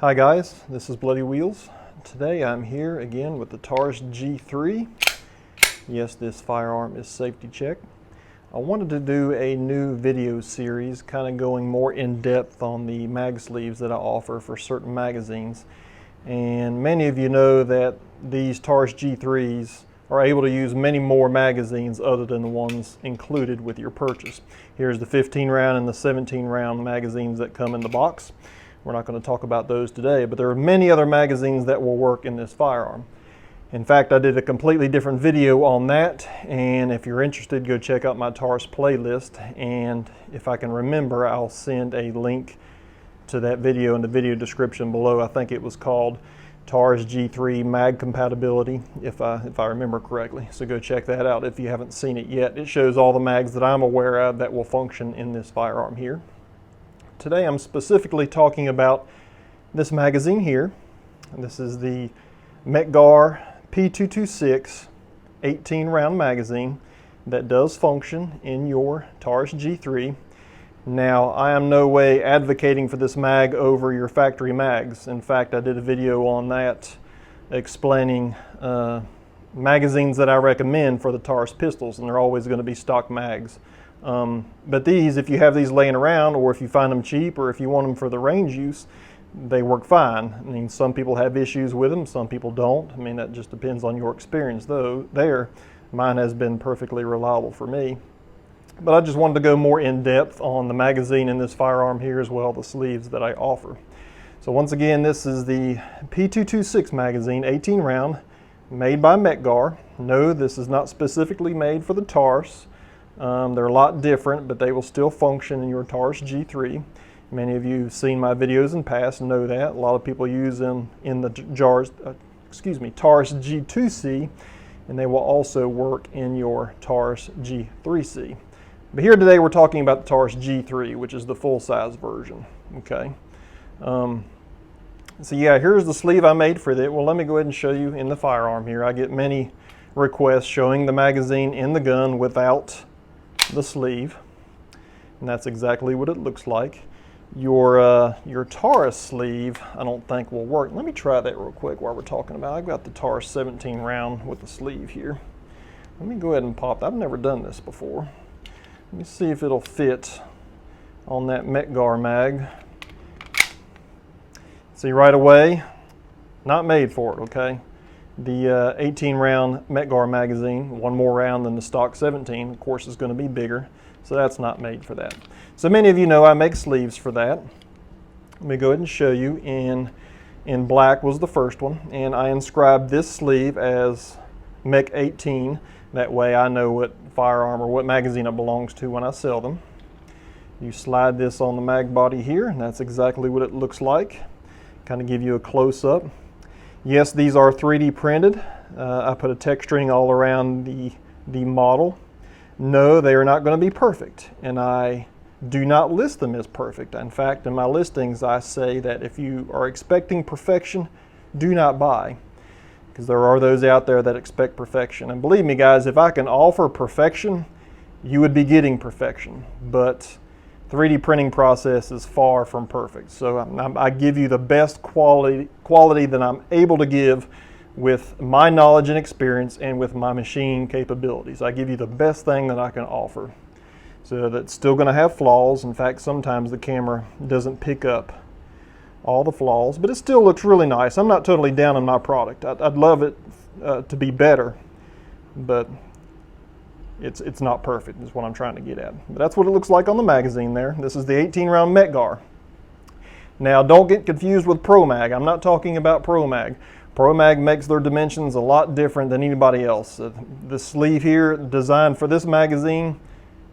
Hi guys, this is Bloody Wheels. Today I'm here again with the Taurus G3. Yes, this firearm is safety check. I wanted to do a new video series kind of going more in depth on the mag sleeves that I offer for certain magazines. And many of you know that these Taurus G3s are able to use many more magazines other than the ones included with your purchase. Here's the 15 round and the 17 round magazines that come in the box. We're not going to talk about those today, but there are many other magazines that will work in this firearm. In fact, I did a completely different video on that, and if you're interested, go check out my Taurus playlist, and if I can remember, I'll send a link to that video in the video description below. I think it was called Taurus G3 Mag Compatibility, if I remember correctly. So go check that out if you haven't seen it yet. It shows all the mags that I'm aware of that will function in this firearm here. Today I'm specifically talking about this magazine here. This is the Metgar P226 18 round magazine that does function in your Taurus G3. Now, I am no way advocating for this mag over your factory mags. In fact, I did a video on that explaining magazines that I recommend for the Taurus pistols, and they're always going to be stock mags. But these, if you have these laying around, or if you find them cheap, or if you want them for the range use, they work fine. I mean, some people have issues with them, some people don't. I mean, that just depends on your experience, though. Mine has been perfectly reliable for me. But I just wanted to go more in depth on the magazine in this firearm here, as well as the sleeves that I offer. So once again, this is the P226 magazine, 18 round, made by Metgar. No, this is not specifically made for the Taurus. They're a lot different, but they will still function in your Taurus G3. Many of you have seen my videos in past and know that. A lot of people use them in the Taurus G2C, and they will also work in your Taurus G3C. But here today we're talking about the Taurus G3, which is the full-size version. Okay. So yeah, here's the sleeve I made for it. Well, let me go ahead and show you in the firearm here. I get many requests showing the magazine in the gun without the sleeve, and that's exactly what it looks like. Your Taurus sleeve I don't think will work. Let me try that real quick while we're talking about it. I've got the Taurus 17 round with the sleeve here. Let me go ahead and pop. I've never done this before. Let me see if it'll fit on that Metgar mag. See right away, not made for it, okay? The 18 round Metgar magazine, one more round than the stock 17, of course, is going to be bigger, so that's not made for that. So many of you know I make sleeves for that. Let me go ahead and show you. In black was the first one, and I inscribed this sleeve as Mech 18. That way I know what firearm or what magazine it belongs to when I sell them. You slide this on the mag body here, and that's exactly what it looks like. Kind of give you a close-up. Yes, these are 3D printed. I put a texturing all around the model. No, they are not going to be perfect, and I do not list them as perfect. In fact, in my listings, I say that if you are expecting perfection, do not buy, because there are those out there that expect perfection. And believe me, guys, if I can offer perfection, you would be getting perfection. But 3D printing process is far from perfect. So I give you the best quality that I'm able to give with my knowledge and experience and with my machine capabilities. I give you the best thing that I can offer. So that's still going to have flaws. In fact, sometimes the camera doesn't pick up all the flaws, but it still looks really nice. I'm not totally down on my product. I'd love it to be better, but it's not perfect is what I'm trying to get at. But that's what it looks like on the magazine there. This is the 18 round Metgar. Now don't get confused with Pro Mag. I'm not talking about Pro Mag. Pro Mag makes their dimensions a lot different than anybody else. The sleeve here designed for this magazine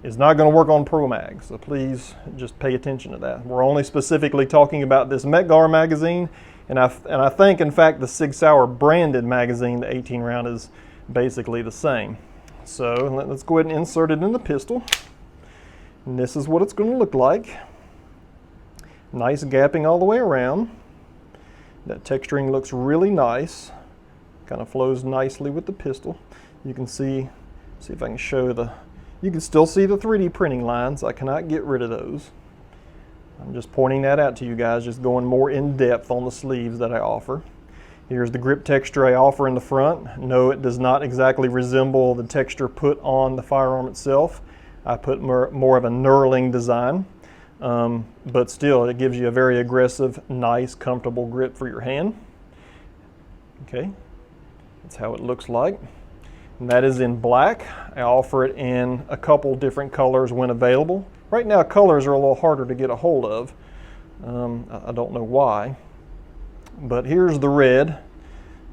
is not going to work on Pro Mag, so please just pay attention to that. We're only specifically talking about this Metgar magazine, and I think in fact the Sig Sauer branded magazine, the 18 round, is basically the same. So let's go ahead and insert it in the pistol. And this is what it's going to look like. Nice gapping all the way around. That texturing looks really nice. Kind of flows nicely with the pistol. You can see if I can show you can still see the 3D printing lines. I cannot get rid of those. I'm just pointing that out to you guys, just going more in depth on the sleeves that I offer. Here's the grip texture I offer in the front. No, it does not exactly resemble the texture put on the firearm itself. I put more of a knurling design, but still it gives you a very aggressive, nice, comfortable grip for your hand. Okay, that's how it looks like. And that is in black. I offer it in a couple different colors when available. Right now colors are a little harder to get a hold of. I don't know why. But here's the red.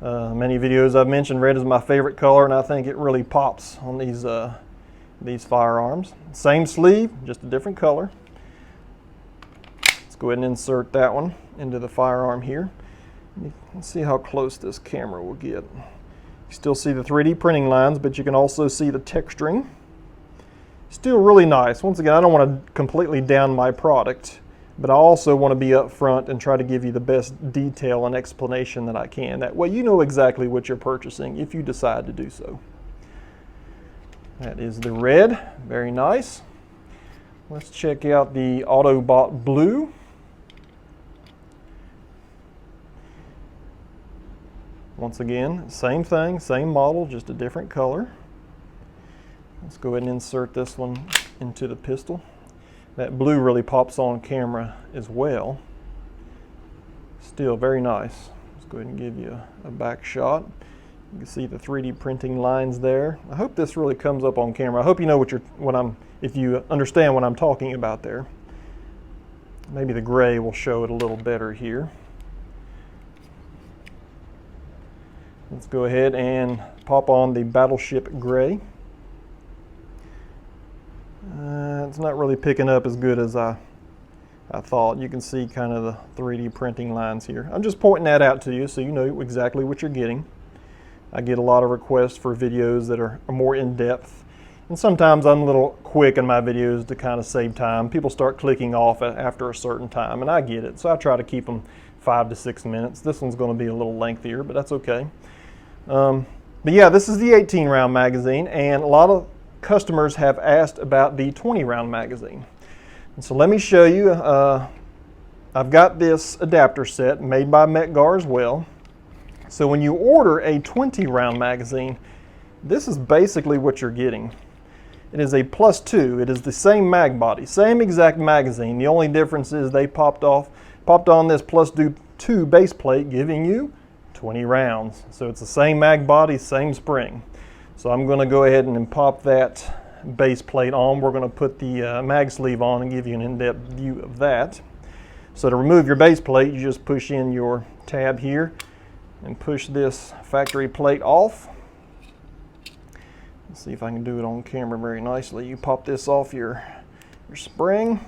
Many videos I've mentioned red is my favorite color, and I think it really pops on these firearms. Same sleeve, just a different color. Let's go ahead and insert that one into the firearm here. Let's see how close this camera will get. You still see the 3D printing lines, but you can also see the texturing. Still really nice. Once again, I don't want to completely down my product, but I also want to be upfront and try to give you the best detail and explanation that I can. That way you know exactly what you're purchasing if you decide to do so. That is the red, very nice. Let's check out the Autobot blue. Once again, same thing, same model, just a different color. Let's go ahead and insert this one into the pistol. That blue really pops on camera as well. Still very nice. Let's go ahead and give you a back shot. You can see the 3D printing lines there. I hope this really comes up on camera. I hope you know if you understand what I'm talking about there. Maybe the gray will show it a little better here. Let's go ahead and pop on the Battleship gray. It's not really picking up as good as I thought. You can see kind of the 3D printing lines here. I'm just pointing that out to you so you know exactly what you're getting. I get a lot of requests for videos that are more in depth, and sometimes I'm a little quick in my videos to kind of save time. People start clicking off after a certain time, and I get it, so I try to keep them 5 to 6 minutes. This one's going to be a little lengthier, but that's okay. But yeah, this is the 18 round magazine, and a lot of customers have asked about the 20 round magazine. And so let me show you. I've got this adapter set made by Metgar as well. So when you order a 20 round magazine, this is basically what you're getting. It is a +2. It is the same mag body, same exact magazine. The only difference is they popped on this +2 base plate, giving you 20 rounds. So it's the same mag body, same spring. So I'm going to go ahead and pop that base plate on. We're going to put the mag sleeve on and give you an in-depth view of that. So to remove your base plate, you just push in your tab here and push this factory plate off. Let's see if I can do it on camera very nicely. You pop this off your spring.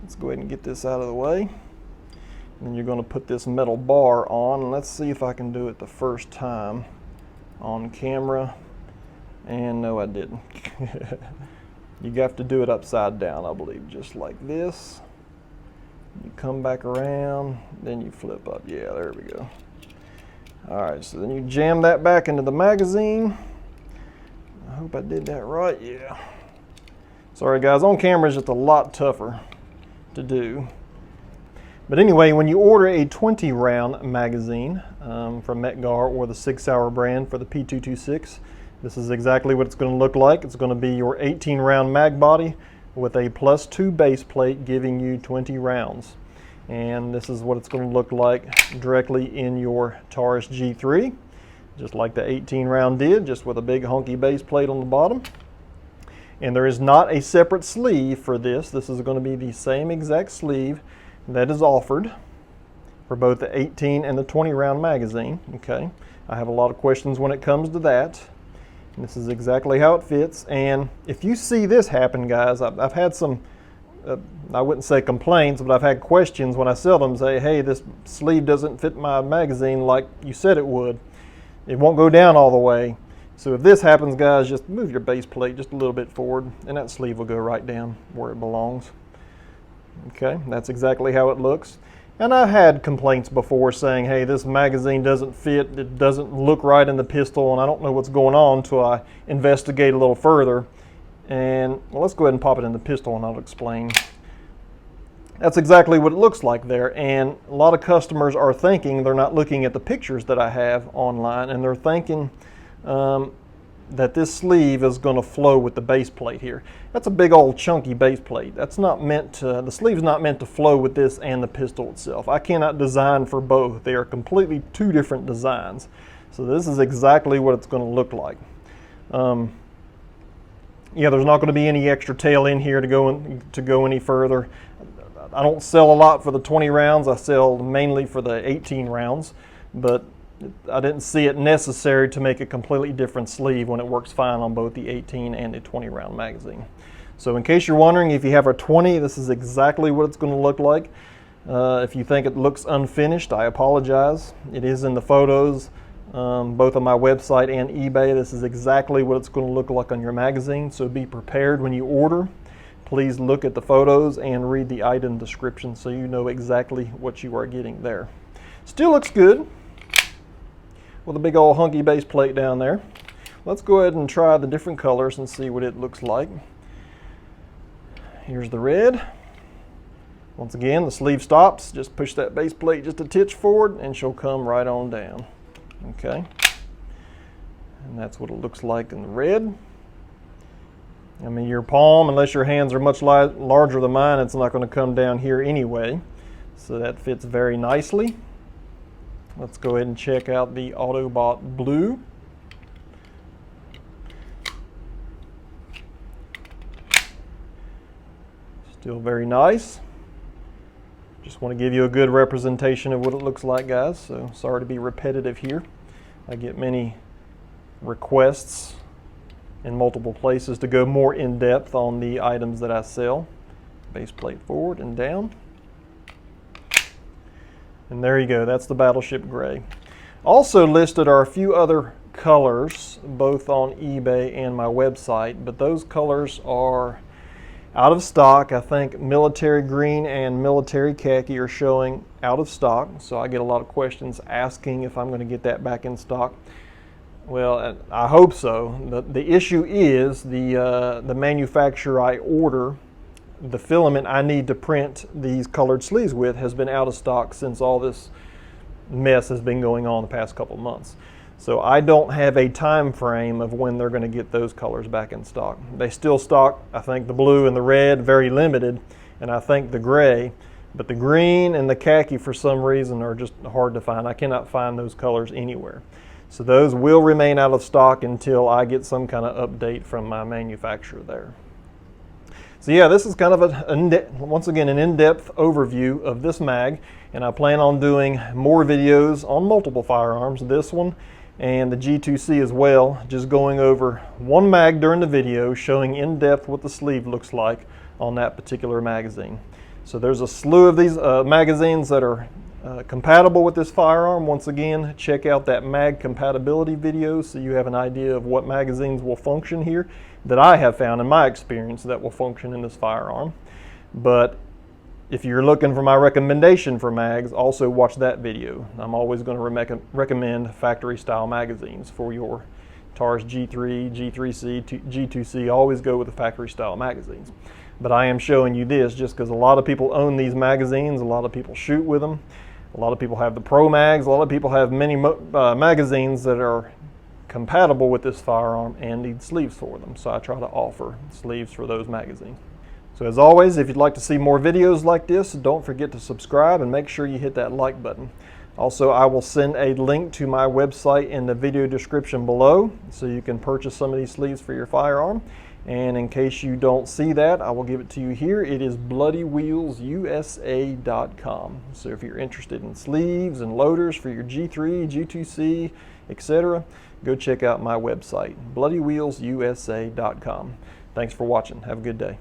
Let's go ahead and get this out of the way. And then you're going to put this metal bar on, and let's see if I can do it the first time on camera. And no, I didn't. You have to do it upside down, I believe, just like this. You come back around, then you flip up. Yeah, there we go. All right, so then you jam that back into the magazine. I hope I did that right. Yeah. Sorry guys, on camera is just a lot tougher to do. But anyway, when you order a 20 round magazine from Metgar or the 6 Hour brand for the P226, this is exactly what it's going to look like. It's going to be your 18 round mag body with a +2 base plate, giving you 20 rounds. And this is what it's going to look like directly in your Taurus G3, just like the 18 round did, just with a big honky base plate on the bottom. And there is not a separate sleeve for this. This is going to be the same exact sleeve that is offered for both the 18 and the 20 round magazine. Okay, I have a lot of questions when it comes to that. And this is exactly how it fits. And if you see this happen, guys, I've had some, I wouldn't say complaints, but I've had questions when I sell them, say, hey, this sleeve doesn't fit my magazine like you said it would. It won't go down all the way. So if this happens, guys, just move your base plate just a little bit forward, and that sleeve will go right down where it belongs. Okay, that's exactly how it looks. And I've had complaints before saying, hey, this magazine doesn't fit, it doesn't look right in the pistol, and I don't know what's going on until I investigate a little further. And well, let's go ahead and pop it in the pistol and I'll explain. That's exactly what it looks like there, and a lot of customers are thinking, they're not looking at the pictures that I have online, and they're thinking that this sleeve is going to flow with the base plate here. That's a big old chunky base plate. That's not meant to, the sleeve's not meant to flow with this and the pistol itself. I cannot design for both. They are completely two different designs. So this is exactly what it's going to look like. Yeah, there's not going to be any extra tail in here to go any further. I don't sell a lot for the 20 rounds. I sell mainly for the 18 rounds, but I didn't see it necessary to make a completely different sleeve when it works fine on both the 18 and the 20 round magazine. So in case you're wondering, if you have a 20, this is exactly what it's going to look like. If you think it looks unfinished, I apologize. It is in the photos, both on my website and eBay. This is exactly what it's going to look like on your magazine, so be prepared when you order. Please look at the photos and read the item description so you know exactly what you are getting there. Still looks good with a big old hunky base plate down there. Let's go ahead and try the different colors and see what it looks like. Here's the red. Once again, the sleeve stops. Just push that base plate just a titch forward and she'll come right on down. Okay. And that's what it looks like in the red. I mean, your palm, unless your hands are much larger than mine, it's not going to come down here anyway. So that fits very nicely. Let's go ahead and check out the Autobot blue. Still very nice. Just want to give you a good representation of what it looks like, guys. So sorry to be repetitive here. I get many requests in multiple places to go more in depth on the items that I sell. Base plate forward and down. And there you go, that's the Battleship Gray. Also listed are a few other colors, both on eBay and my website, but those colors are out of stock. I think military green and military khaki are showing out of stock, so I get a lot of questions asking if I'm going to get that back in stock. Well, I hope so. The issue is the manufacturer I order, the filament I need to print these colored sleeves with has been out of stock since all this mess has been going on the past couple months. So I don't have a time frame of when they're going to get those colors back in stock. They still stock, I think, the blue and the red, very limited, and I think the gray, but the green and the khaki for some reason are just hard to find. I cannot find those colors anywhere. So those will remain out of stock until I get some kind of update from my manufacturer there. So yeah, this is kind of once again an in-depth overview of this mag, and I plan on doing more videos on multiple firearms, this one and the G2C as well, just going over one mag during the video, showing in depth what the sleeve looks like on that particular magazine. So there's a slew of these magazines that are compatible with this firearm. Once again, check out that mag compatibility video so you have an idea of what magazines will function here that I have found in my experience that will function in this firearm. But if you're looking for my recommendation for mags, also watch that video. I'm always going to recommend factory style magazines for your Taurus G3, G3C, G2C. Always go with the factory style magazines. But I am showing you this just because a lot of people own these magazines, a lot of people shoot with them. A lot of people have the Pro Mags. A lot of people have many magazines that are compatible with this firearm and need sleeves for them. So I try to offer sleeves for those magazines. So as always, if you'd like to see more videos like this, don't forget to subscribe and make sure you hit that like button. Also, I will send a link to my website in the video description below so you can purchase some of these sleeves for your firearm. And in case you don't see that, I will give it to you here. It is bloodywheelsusa.com. So if you're interested in sleeves and loaders for your G3, G2C, etc., go check out my website, bloodywheelsusa.com. Thanks for watching. Have a good day.